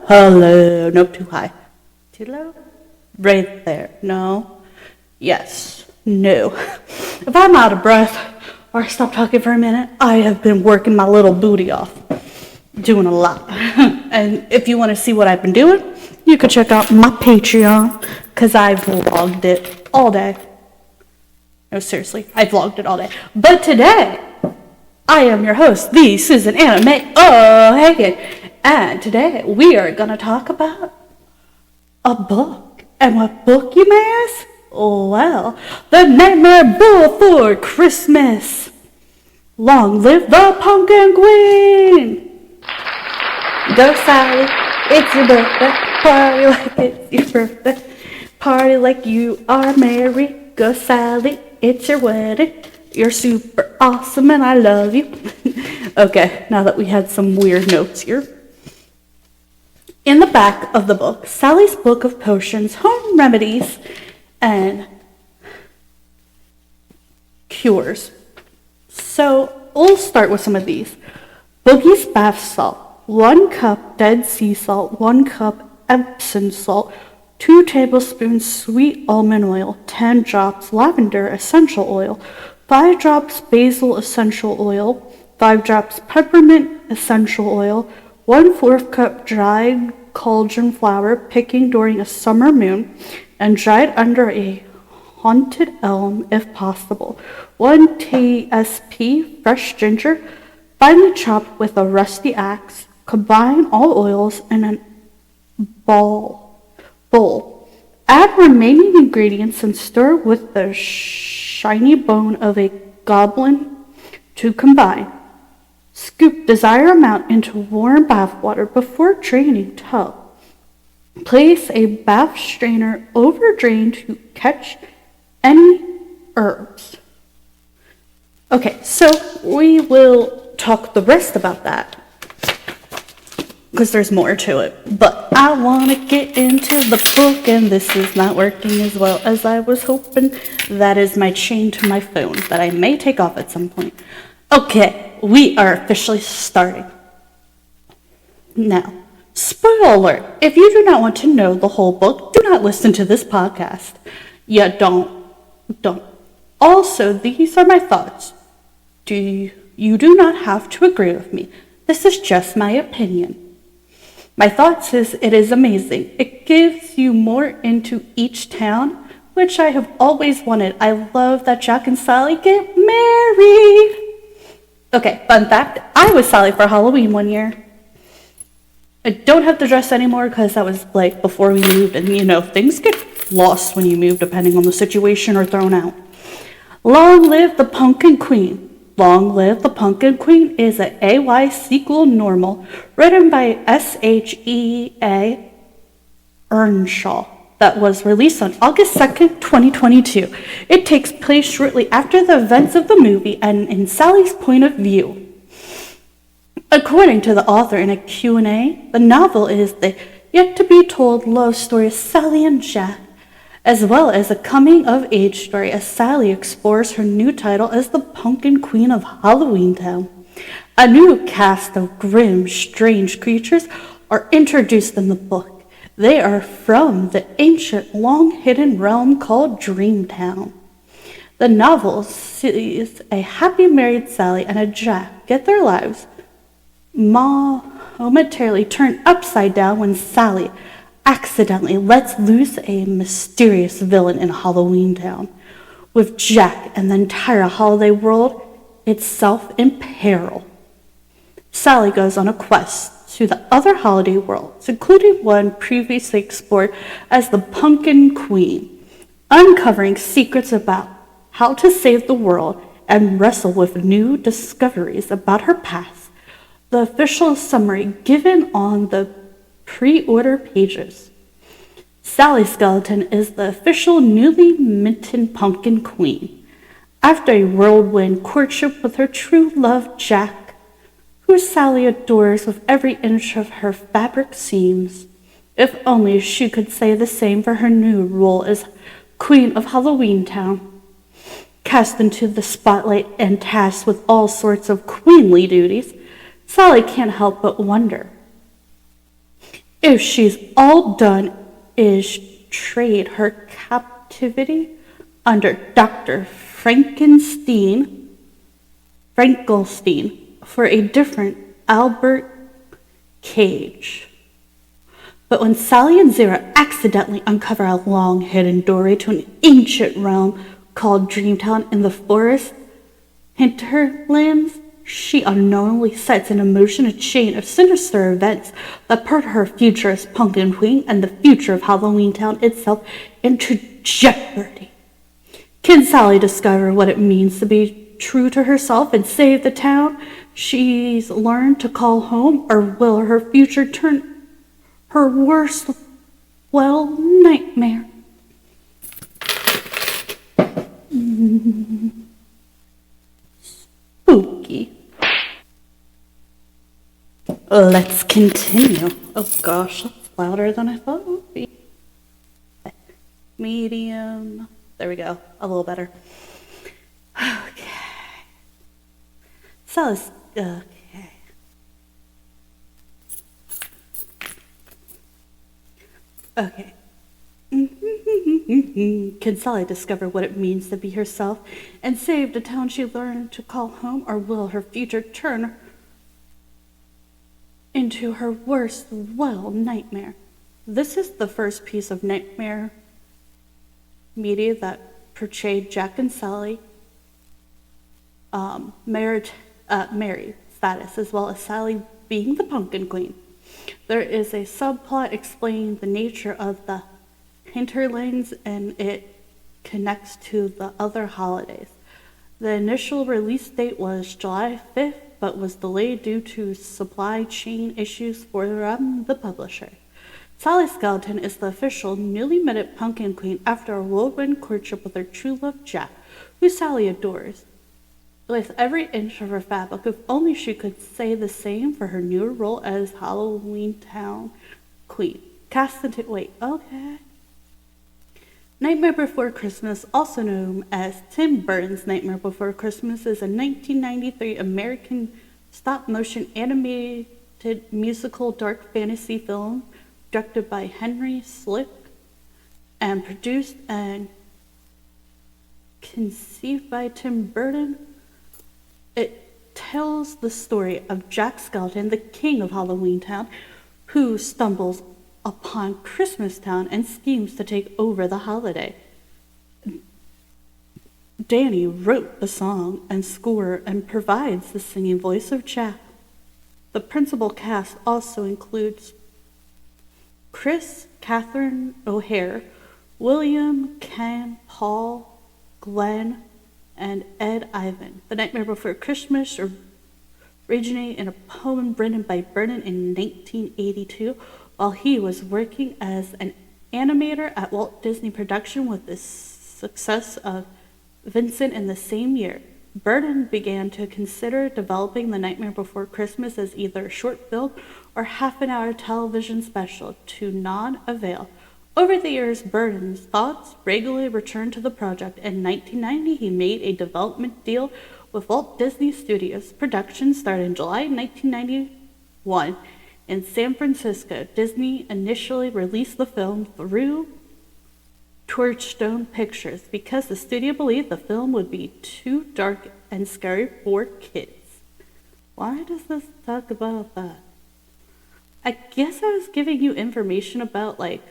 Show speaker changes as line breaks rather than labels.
Hello. Nope, too high. Too low? Right there. No. Yes. No. If I'm out of breath or I stop talking for a minute, I have been working my little booty off. Doing a lot. And if you want to see what I've been doing, you can check out my Patreon, because I vlogged it all day. No, seriously, I vlogged it all day. But today, I am your host, the Susan Anime Hagen. And today, we are going to talk about a book. And what book, you may ask? Well, The Nightmare Before Christmas. Long live the Pumpkin Queen! Go Sally, it's your birthday. Party like it's your birthday. Party like you are married. Go Sally, it's your wedding. You're super awesome and I love you. Okay, now that we had some weird notes here. In the back of the book, Sally's book of potions, home remedies, and cures. So we'll start with some of these. Boogie's bath salt, 1 cup Dead Sea salt, 1 cup Epsom salt, 2 tablespoons sweet almond oil, 10 drops lavender essential oil, 5 drops basil essential oil, 5 drops peppermint essential oil, 1/4 cup dried cauldron flower picking during a summer moon and dried under a haunted elm if possible, 1 TSP fresh ginger, finely chopped with a rusty axe. Combine all oils in a bowl. Add remaining ingredients and stir with the shiny bone of a goblin to combine. Scoop desired amount into warm bath water before draining tub. Place a bath strainer over drain to catch any herbs. Okay, so we will talk the rest about that, because there's more to it. But I want to get into the book, and this is not working as well as I was hoping. That is my chain to my phone that I may take off at some point. Okay, we are officially starting. Now, spoiler alert, if you do not want to know the whole book, do not listen to this podcast. Yeah, don't. Also, these are my thoughts. You do not have to agree with me. This is just my opinion. My thoughts is it is amazing. It gives you more into each town, which I have always wanted. I love that Jack and Sally get married. Okay, fun fact, I was Sally for Halloween one year. I don't have the dress anymore because that was like before we moved, and you know, things get lost when you move depending on the situation or thrown out. Long live the Pumpkin Queen. Long Live the Pumpkin Queen is an AY sequel normal written by S.H.E.A. Earnshaw that was released on August 2nd, 2022. It takes place shortly after the events of the movie and in Sally's point of view. According to the author in a Q&A, the novel is the yet-to-be-told love story of Sally and Jack, as well as a coming-of-age story as Sally explores her new title as the Pumpkin Queen of Halloween Town. A new cast of grim, strange creatures are introduced in the book. They are from the ancient, long-hidden realm called Dreamtown. The novel sees a happy married Sally and a Jack get their lives momentarily turned upside down when Sally accidentally lets loose a mysterious villain in Halloween Town, with Jack and the entire holiday world itself in peril. Sally goes on a quest to the other holiday worlds, including one previously explored as the Pumpkin Queen, uncovering secrets about how to save the world and wrestle with new discoveries about her past. The official summary given on the pre-order pages. Sally Skeleton is the official newly minted Pumpkin Queen. After a whirlwind courtship with her true love Jack, who Sally adores with every inch of her fabric seams, if only she could say the same for her new role as Queen of Halloween Town. Cast into the spotlight and tasked with all sorts of queenly duties, Sally can't help but wonder, If she's all done is trade her captivity under Dr. Frankenstein for a different Albert Cage. But when Sally and Zara accidentally uncover a long hidden doorway to an ancient realm called Dreamtown in the forest hinterlands, she unknowingly sets in motion a chain of sinister events that put her future as Pumpkin Queen and the future of Halloween Town itself into jeopardy. Can Sally discover what it means to be true to herself and save the town she's learned to call home, or will her future turn her worst, nightmare? Spooky. Let's continue. Oh gosh, that's louder than I thought it would be. Medium. There we go. A little better. Okay. So let's, okay. Okay. Can Sally discover what it means to be herself and save the town she learned to call home, or will her future turn into her worst, nightmare? This is the first piece of nightmare media that portrayed Jack and Sally married status, as well as Sally being the Pumpkin Queen. There is a subplot explaining the nature of the hinterlands, and it connects to the other holidays. The initial release date was July 5th, but was delayed due to supply chain issues for the publisher. Sally Skeleton is the official newly minted Pumpkin Queen after a whirlwind courtship with her true love Jack, who Sally adores with every inch of her fabric. If only she could say the same for her new role as Halloween Town Queen. Nightmare Before Christmas, also known as Tim Burton's Nightmare Before Christmas, is a 1993 American stop-motion animated musical dark fantasy film directed by Henry Slick and produced and conceived by Tim Burton. It tells the story of Jack Skellington, the king of Halloween Town, who stumbles upon Christmas Town and schemes to take over the holiday. Danny wrote the song and score and provides the singing voice of Jack. The principal cast also includes Chris, Catherine O'Hare, William, Ken, Paul, Glenn, and Ed Ivan. The Nightmare Before Christmas originated in a poem written by Burton in 1982 while he was working as an animator at Walt Disney Production. With the success of Vincent in the same year, Burton began to consider developing The Nightmare Before Christmas as either a short film or half-an-hour television special, to non-avail. Over the years, Burton's thoughts regularly returned to the project. In 1990, he made a development deal with Walt Disney Studios. Production started in July 1991 in San Francisco. Disney initially released the film through Touchstone Pictures because the studio believed the film would be too dark and scary for kids. Why does this talk about that? I guess I was giving you information about, like,